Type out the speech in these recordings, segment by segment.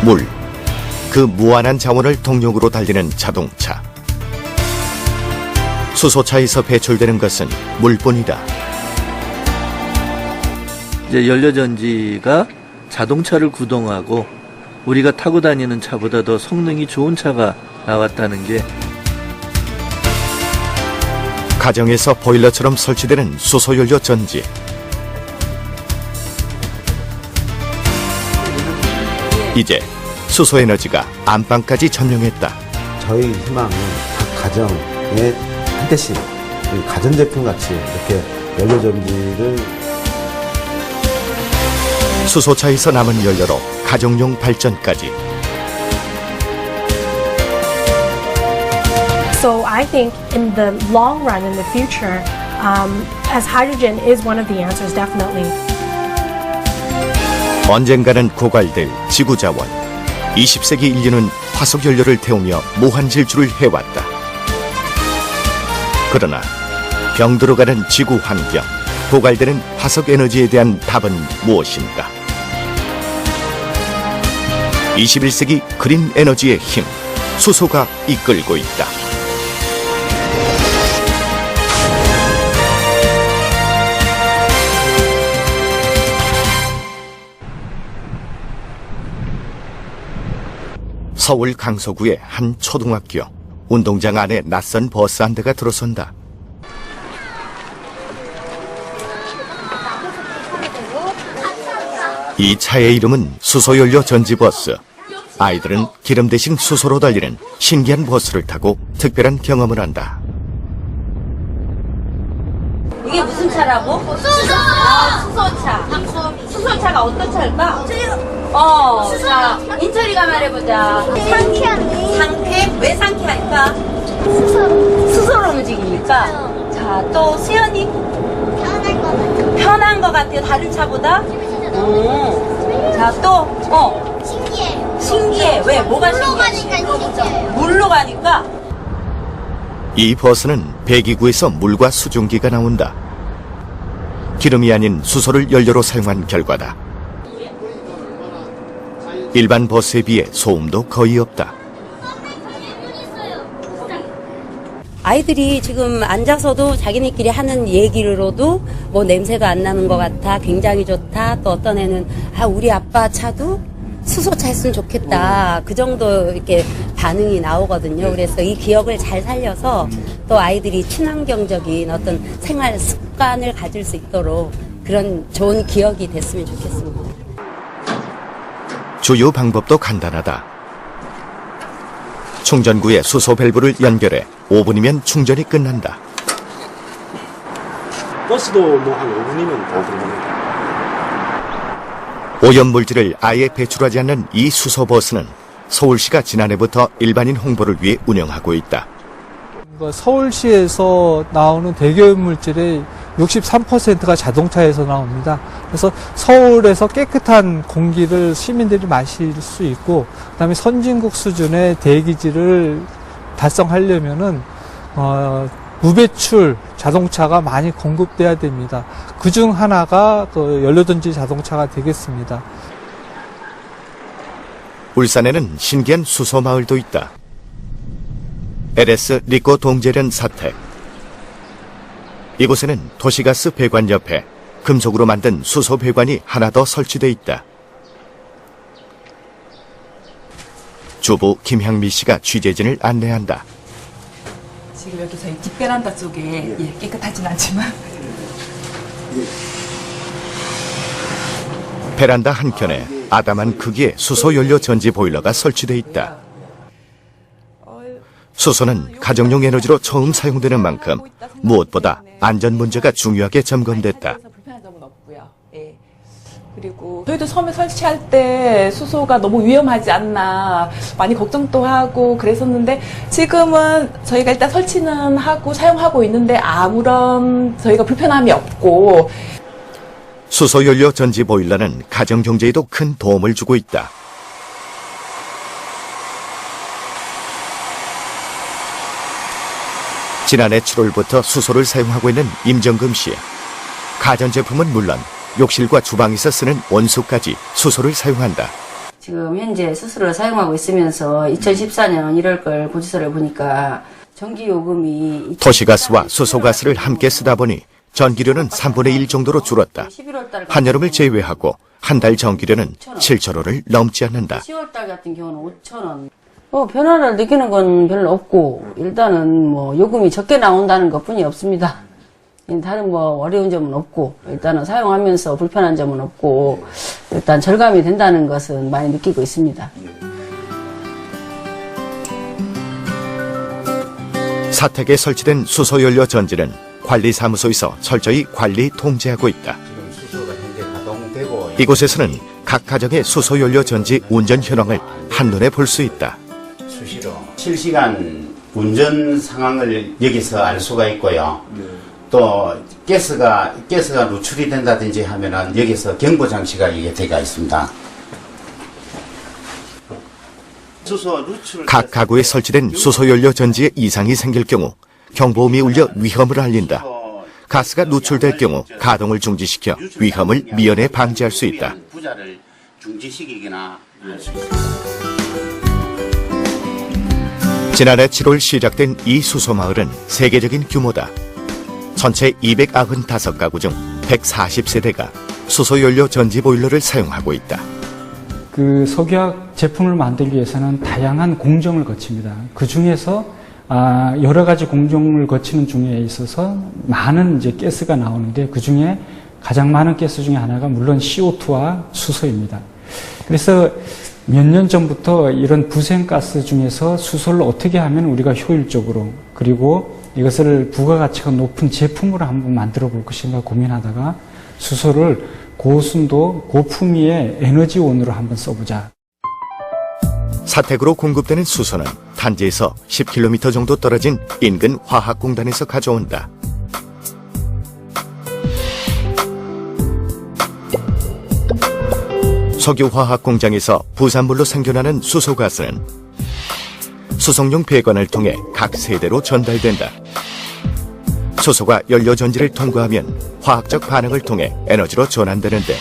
물. 그 무한한 자원을 동력으로 달리는 자동차. 수소차에서 배출되는 것은 물뿐이다. 이제 연료전지가 자동차를 구동하고 우리가 타고 다니는 차보다 더 성능이 좋은 차가 나왔다는 게 가정에서 보일러처럼 설치되는 수소연료 전지. 이제 수소에너지가 안방까지 점령했다. 저희 희망은 각 가정에 한 대씩 가전제품 같이 이렇게 연료전지를 수소차에서 남은 연료로 가정용 발전까지. So I think in the long run, in the future, as hydrogen is one of the answers, definitely. 언젠가는 고갈될 지구자원. 20세기 인류는 화석연료를 태우며 무한질주를 해왔다. 그러나 병들어가는 지구 환경, 고갈되는 화석에너지에 대한 답은 무엇인가? 21세기 그린 에너지의 힘, 수소가 이끌고 있다. 서울 강서구의 한 초등학교. 운동장 안에 낯선 버스 한 대가 들어선다. 이 차의 이름은 수소연료 전지버스. 아이들은 기름 대신 수소로 달리는 신기한 버스를 타고 특별한 경험을 한다. 이게 무슨 차라고? 수소! 아, 수소차. 수소차가 어떤 차일까? 자, 인철이가 말해보자. 상쾌하네. 상쾌? 왜 상쾌할까? 수소. 수소로 움직이니까. 자, 또 수연이 편할 것 같아. 편한 것 같아요, 다른 차보다? 자, 또, 신기해. 신기해. 왜? 뭐가 물로 신기해? 가니까 신기해. 물로 가니까? 이 버스는 배기구에서 물과 수증기가 나온다. 기름이 아닌 수소를 연료로 사용한 결과다. 일반 버스에 비해 소음도 거의 없다. 아이들이 지금 앉아서도 자기네끼리 하는 얘기로도 뭐 냄새도 안 나는 것 같아, 굉장히 좋다. 또 어떤 애는 우리 아빠 차도 수소차 했으면 좋겠다. 그 정도 이렇게 반응이 나오거든요. 그래서 이 기억을 잘 살려서 또 아이들이 친환경적인 어떤 생활 습관을 가질 수 있도록 그런 좋은 기억이 됐으면 좋겠습니다. 주요 방법도 간단하다. 충전구에 수소 밸브를 연결해 5분이면 충전이 끝난다. 버스도 뭐 한 5분이면 다 들어갑니다. 오염물질을 아예 배출하지 않는 이 수소버스는 서울시가 지난해부터 일반인 홍보를 위해 운영하고 있다. 서울시에서 나오는 대기오염 물질의 63%가 자동차에서 나옵니다. 그래서 서울에서 깨끗한 공기를 시민들이 마실 수 있고, 그다음에 선진국 수준의 대기질을 달성하려면은 무배출 자동차가 많이 공급돼야 됩니다. 그중 하나가 그 연료전지 자동차가 되겠습니다. 울산에는 신기한 수소 마을도 있다. LS 리코 동재련 사택. 이곳에는 도시가스 배관 옆에 금속으로 만든 수소 배관이 하나 더 설치돼 있다. 주부 김향미 씨가 취재진을 안내한다. 지금 여기 저희 뒷베란다 쪽에 깨끗하진 않지만 베란다 한켠에 아담한 크기의 수소 연료 전지 보일러가 설치돼 있다. 수소는 가정용 에너지로 처음 사용되는 만큼 무엇보다 안전 문제가 중요하게 점검됐다. 불편한 점은 없고요. 예. 그리고 저희도 처음에 설치할 때 수소가 너무 위험하지 않나 많이 걱정도 하고 그랬었는데 지금은 저희가 일단 설치는 하고 사용하고 있는데 아무런 저희가 불편함이 없고. 수소연료 전지 보일러는 가정 경제에도 큰 도움을 주고 있다. 지난해 7월부터 수소를 사용하고 있는 임정금 씨. 가전제품은 물론 욕실과 주방에서 쓰는 온수까지 수소를 사용한다. 지금 현재 수소를 사용하고 있으면서 2014년 1월달 고지서를 보니까 전기요금이 도시가스와 수소가스를 함께 쓰다 보니 전기료는 3분의 1 정도로 줄었다. 한여름을 제외하고 한 달 전기료는 7,000원을 넘지 않는다. 10월달 같은 경우는 5,000원. 변화를 느끼는 건 별로 없고 일단은 뭐 요금이 적게 나온다는 것뿐이 없습니다. 다른 뭐 어려운 점은 없고 일단은 사용하면서 불편한 점은 없고 일단 절감이 된다는 것은 많이 느끼고 있습니다. 사택에 설치된 수소연료 전지는 관리사무소에서 철저히 관리 통제하고 있다. 지금 수소가 현재 가동되고 이곳에서는 각 가정의 수소연료 전지 운전 현황을 한눈에 볼 수 있다. 수시로 실시간 운전 상황을 여기서 알 수가 있고요. 또 가스가 누출이 된다든지 하면은 여기서 경보 장치가 이게 되어 있습니다. 각 가구에 설치된 수소연료 전지에 이상이 생길 경우 경보음이 울려 위험을 알린다. 가스가 누출될 경우 가동을 중지시켜 위험을 미연에 방지할 수 있다. 부자를 중지시키거나 할 수 있습니다. 지난해 7월 시작된 이 수소마을은 세계적인 규모다. 전체 295가구 중 140세대가 수소연료 전지 보일러를 사용하고 있다. 그 석유화학 제품을 만들기 위해서는 다양한 공정을 거칩니다. 그 중에서 여러 가지 공정을 거치는 중에 있어서 많은 이제 가스가 나오는데 그 중에 가장 많은 가스 중에 하나가 물론 CO2와 수소입니다. 그래서 몇 년 전부터 이런 부생가스 중에서 수소를 어떻게 하면 우리가 효율적으로 그리고 이것을 부가가치가 높은 제품으로 한번 만들어 볼 것인가 고민하다가 수소를 고순도 고품위의 에너지원으로 한번 써보자. 사택으로 공급되는 수소는 단지에서 10km 정도 떨어진 인근 화학공단에서 가져온다. 석유화학공장에서 부산물로 생겨나는 수소가스는 수송용 배관을 통해 각 세대로 전달된다. 수소가 연료전지를 통과하면 화학적 반응을 통해 에너지로 전환되는데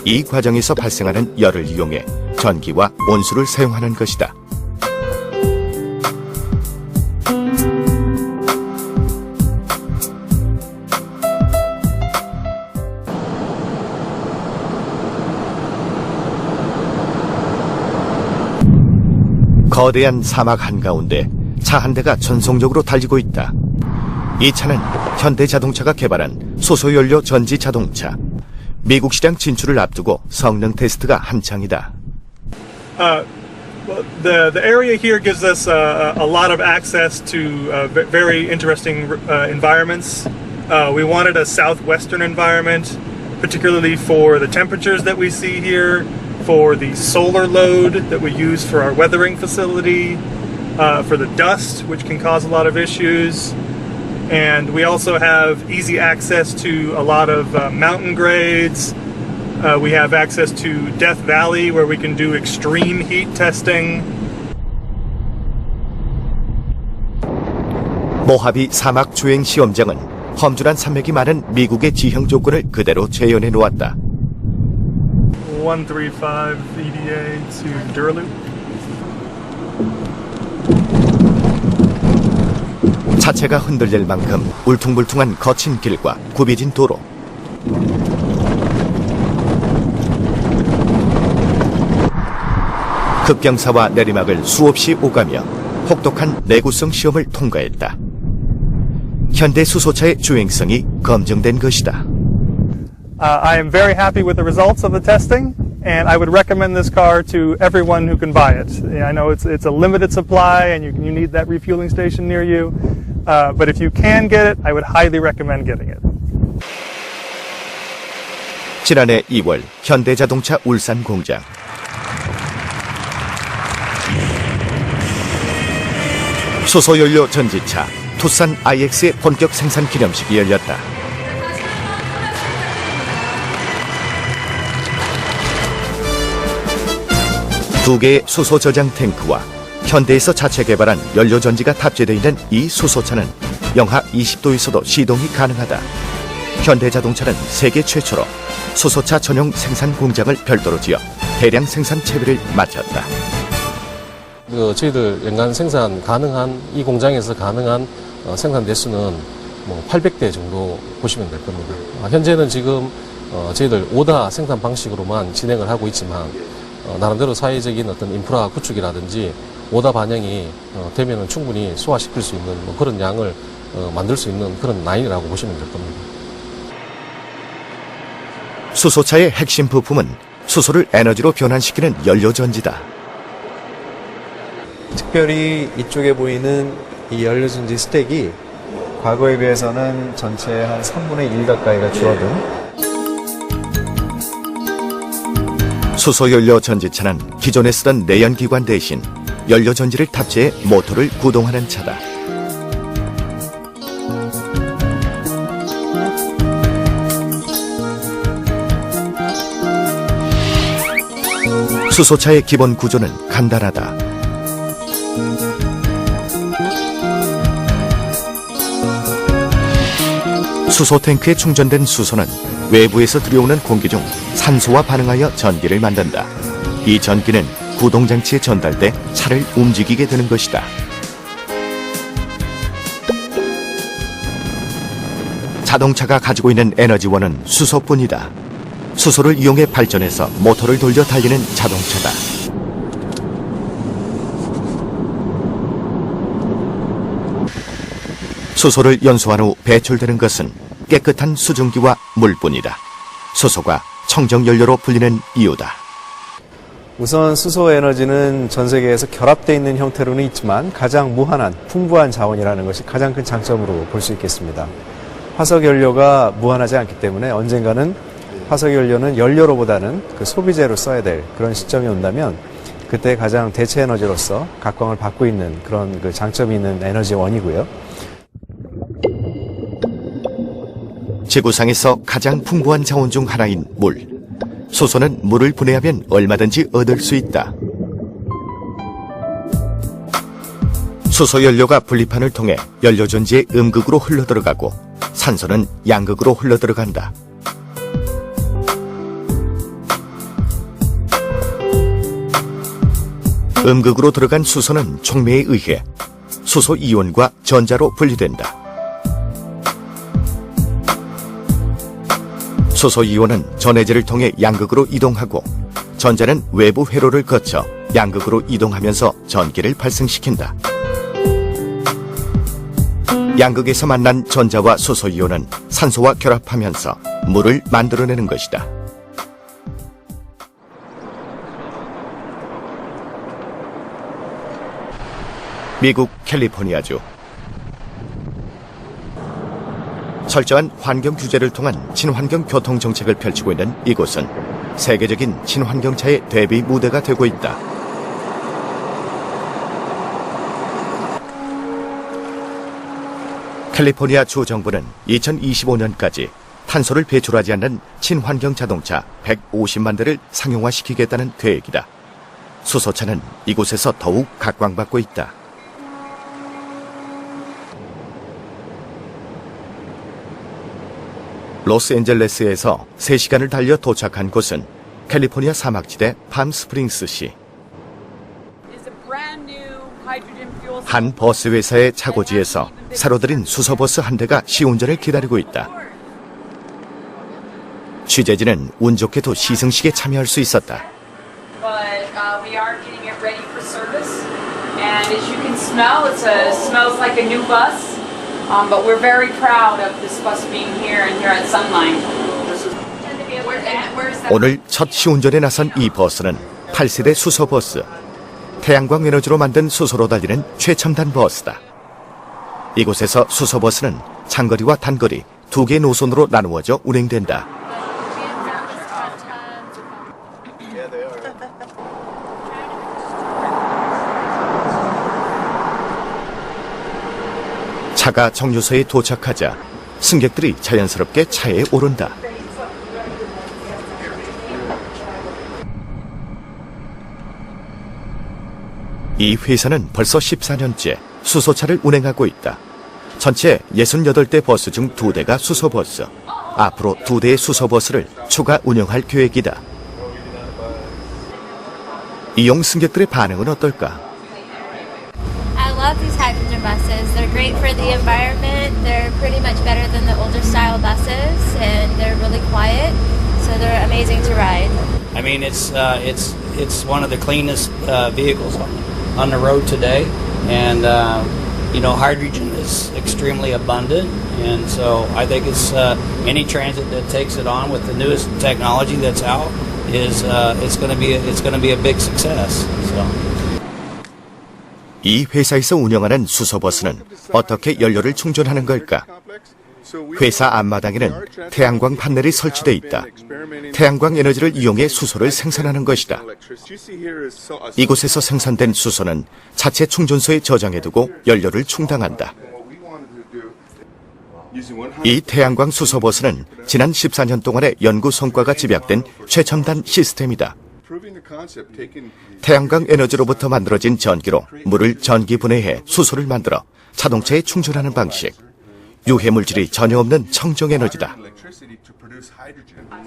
이 과정에서 발생하는 열을 이용해 전기와 온수를 사용하는 것이다. 거대한 사막 한가운데 차 한 대가 전속력으로 달리고 있다. 이 차는 현대자동차가 개발한 수소연료 전지 자동차. 미국 시장 진출을 앞두고 성능 테스트가 한창이다. The area here gives us a lot of access to very interesting environments. We wanted a southwestern environment, particularly for the temperatures that we see here, for the solar load that we use for our weathering facility, for the dust, which can cause a lot of issues. And we also have easy access to a lot of mountain grades. We have access to Death Valley, where we can do extreme heat testing. 모하비 사막 주행 시험장은 험준한 산맥이 많은 미국의 지형 조건을 그대로 재현해 놓았다. 135 EDA to Duraloop. 차체가 흔들릴 만큼 울퉁불퉁한 거친 길과 굽이진 도로. 급경사와 내리막을 수없이 오가며 혹독한 내구성 시험을 통과했다. 현대 수소차의 주행성이 검증된 것이다. I am very happy with the results of the testing, and I would recommend this car to everyone who can buy it. I know it's a limited supply, and you need that refueling station near you. But if you can get it, I would highly recommend getting it. 지난해 2월 현대자동차 울산 공장. 수소연료 전지차 투싼 IX의 본격 생산 기념식이 열렸다. 두 개의 수소 저장 탱크와 현대에서 자체 개발한 연료전지가 탑재되어 있는 이 수소차는 영하 20도에서도 시동이 가능하다. 현대자동차는 세계 최초로 수소차 전용 생산 공장을 별도로 지어 대량 생산 채비를 마쳤다. 저희들 연간 생산 가능한 이 공장에서 가능한 생산 대수는 800대 정도 보시면 될 겁니다. 현재는 지금 저희들 오다 생산 방식으로만 진행을 하고 있지만 나름대로 사회적인 어떤 인프라 구축이라든지 오다 반영이 되면은 충분히 소화시킬 수 있는 그런 양을 만들 수 있는 그런 라인이라고 보시면 될 겁니다. 수소차의 핵심 부품은 수소를 에너지로 변환시키는 연료전지다. 특별히 이쪽에 보이는 이 연료전지 스택이 과거에 비해서는 전체의 한 3분의 1 가까이가 줄어든. 수소연료 전지차는 기존에 쓰던 내연기관 대신 연료전지를 탑재해 모터를 구동하는 차다. 수소차의 기본 구조는 간단하다. 수소 탱크에 충전된 수소는 외부에서 들여오는 공기 중 산소와 반응하여 전기를 만든다. 이 전기는 구동장치에 전달돼 차를 움직이게 되는 것이다. 자동차가 가지고 있는 에너지원은 수소뿐이다. 수소를 이용해 발전해서 모터를 돌려 달리는 자동차다. 수소를 연소한 후 배출되는 것은 깨끗한 수증기와 물뿐이다. 수소가 청정연료로 불리는 이유다. 우선 수소 에너지는 전 세계에서 결합되어 있는 형태로는 있지만 가장 무한한, 풍부한 자원이라는 것이 가장 큰 장점으로 볼 수 있겠습니다. 화석연료가 무한하지 않기 때문에 언젠가는 화석연료는 연료로보다는 그 소비재로 써야 될 그런 시점이 온다면 그때 가장 대체 에너지로서 각광을 받고 있는 그런 그 장점이 있는 에너지원이고요. 지구상에서 가장 풍부한 자원 중 하나인 물. 수소는 물을 분해하면 얼마든지 얻을 수 있다. 수소연료가 분리판을 통해 연료전지에 음극으로 흘러들어가고 산소는 양극으로 흘러들어간다. 음극으로 들어간 수소는 촉매에 의해 수소 이온과 전자로 분리된다. 수소 이온은 전해질을 통해 양극으로 이동하고 전자는 외부 회로를 거쳐 양극으로 이동하면서 전기를 발생시킨다. 양극에서 만난 전자와 수소 이온은 산소와 결합하면서 물을 만들어내는 것이다. 미국 캘리포니아주. 철저한 환경 규제를 통한 친환경 교통 정책을 펼치고 있는 이곳은 세계적인 친환경차의 대비 무대가 되고 있다. 캘리포니아 주 정부는 2025년까지 탄소를 배출하지 않는 친환경 자동차 150만 대를 상용화시키겠다는 계획이다. 수소차는 이곳에서 더욱 각광받고 있다. 로스앤젤레스에서 3시간을 달려 도착한 곳은 캘리포니아 사막지대 팜스프링스시. 한 버스 회사의 차고지에서 새로 들인 수소버스 한 대가 시운전을 기다리고 있다. 취재진은 운 좋게도 시승식에 참여할 수 있었다. But we're very proud of this bus being here and here at Sunline. 오늘 첫 시운전에 나선 이 버스는 8세대 수소버스. 태양광 에너지로 만든 수소로 달리는 최첨단 버스다. 이곳에서 수소버스는 장거리와 단거리 두 개 노선으로 나누어져 운행된다. 차가 정류소에 도착하자 승객들이 자연스럽게 차에 오른다. 이 회사는 벌써 14년째 수소차를 운행하고 있다. 전체 68대 버스 중 2대가 수소버스. 앞으로 2대의 수소버스를 추가 운영할 계획이다. 이용 승객들의 반응은 어떨까? I love these hydrogen buses. They're great for the environment. They're pretty much better than the older style buses, and they're really quiet, so they're amazing to ride. I mean, it's one of the cleanest vehicles on the road today, and you know, hydrogen is extremely abundant, and so I think it's any transit that takes it on with the newest technology that's out is it's going to be a big success. So. 이 회사에서 운영하는 수소버스는 어떻게 연료를 충전하는 걸까? 회사 앞마당에는 태양광 판넬이 설치돼 있다. 태양광 에너지를 이용해 수소를 생산하는 것이다. 이곳에서 생산된 수소는 자체 충전소에 저장해두고 연료를 충당한다. 이 태양광 수소버스는 지난 14년 동안의 연구 성과가 집약된 최첨단 시스템이다. 태양광 에너지로부터 만들어진 전기로 물을 전기 분해해 수소를 만들어 자동차에 충전하는 방식. 유해 물질이 전혀 없는 청정 에너지다.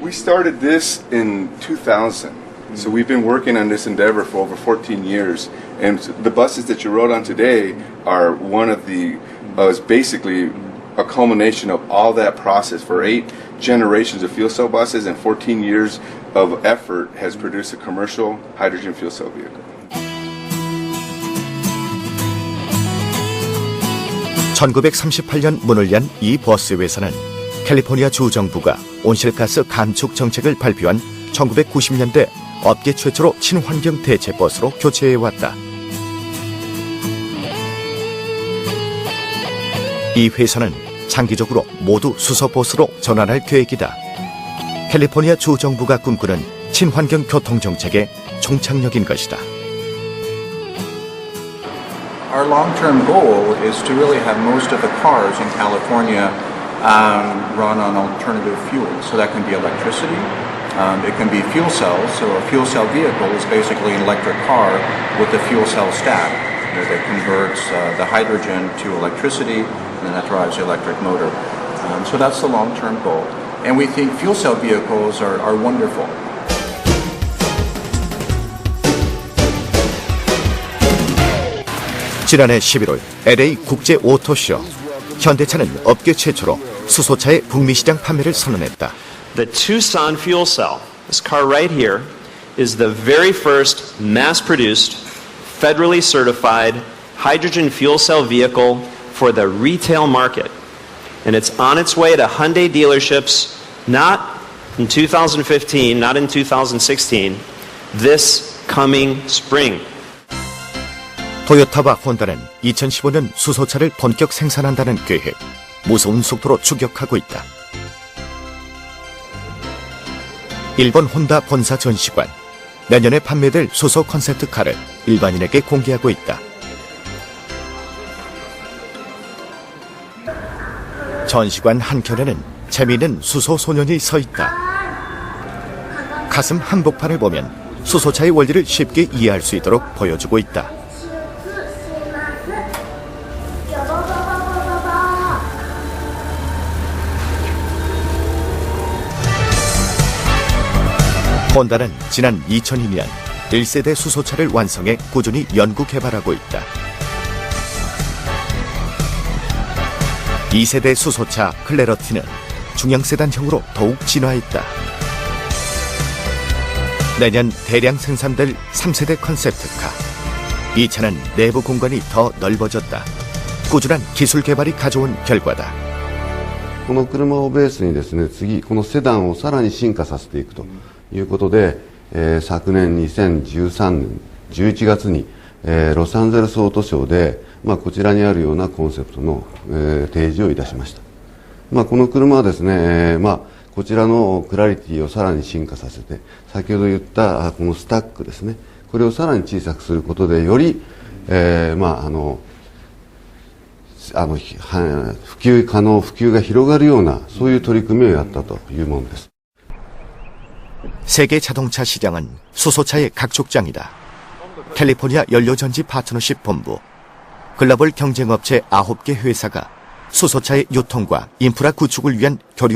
We started this in 2000. So we've been working on this endeavor for over 14 years. And the buses that you rode on today are one of the, is basically a culmination of all that process. For 8 generations of fuel cell buses and 14 years of effort has produced a commercial hydrogen fuel cell vehicle. 1938년 문을 연 이 버스 회사는 캘리포니아 주 정부가 온실가스 감축 정책을 발표한 1990년대 업계 최초로 친환경 대체 버스로 교체해왔다. 이 회사는 장기적으로 모두 수소버스로 전환할 계획이다. 캘리포니아 주 정부가 꿈꾸는 친환경 교통 정책의 종착역인 것이다. Our long-term goal is to really have most of the cars in California run on alternative fuels. So that can be electricity, it can be fuel cells. So a fuel cell vehicle is basically an electric car with a fuel cell stack that converts the hydrogen to electricity, and then that drives the electric motor. So that's the long-term goal. And we think fuel cell vehicles are wonderful. 지난해 11월 LA 국제 오토쇼, 현대차는 업계 최초로 수소차의 북미 시장 판매를 선언했다. The Tucson fuel cell, this car right here, is the very first mass-produced, federally certified hydrogen fuel cell vehicle for the retail market. And it's on its way to Hyundai dealerships, not in 2015, not in 2016, this coming spring. 토요타와 혼다는 2015년 수소차를 본격 생산한다는 계획, 무서운 속도로 추격하고 있다. 일본 혼다 본사 전시관, 내년에 판매될 수소 컨셉트카를 일반인에게 공개하고 있다. 전시관 한켠에는 재미있는 수소 소년이 서 있다. 가슴 한복판을 보면 수소차의 원리를 쉽게 이해할 수 있도록 보여주고 있다. 혼다는 지난 2002년 1세대 수소차를 완성해 꾸준히 연구 개발하고 있다. 2세대 수소차 클래러티는 중형세단형으로 더욱 진화했다. 내년 대량 생산될 3세대 컨셉트카. 이 차는 내부 공간이 더 넓어졌다. 꾸준한 기술 개발이 가져온 결과다. この車をベースにですね、次このセダンをさらに進化させていくということで、昨年2013年11月に、ロサンゼルスオートショーで、こちらにあるようなコンセプトの、提示をいたしました。この車はですね、こちらのクラリティをさらに進化させて、先ほど言ったこのスタックですね、これをさらに小さくすることでより、普及が広がるようなそういう取り組みをやったというものです。 세계 자동차 시장은 수소차의 각축장이다. 캘리포니아 연료전지 파트너십 본부, 글로벌 경쟁업체 9개 회사가 수소차의 유통과 인프라 구축을 위한 교류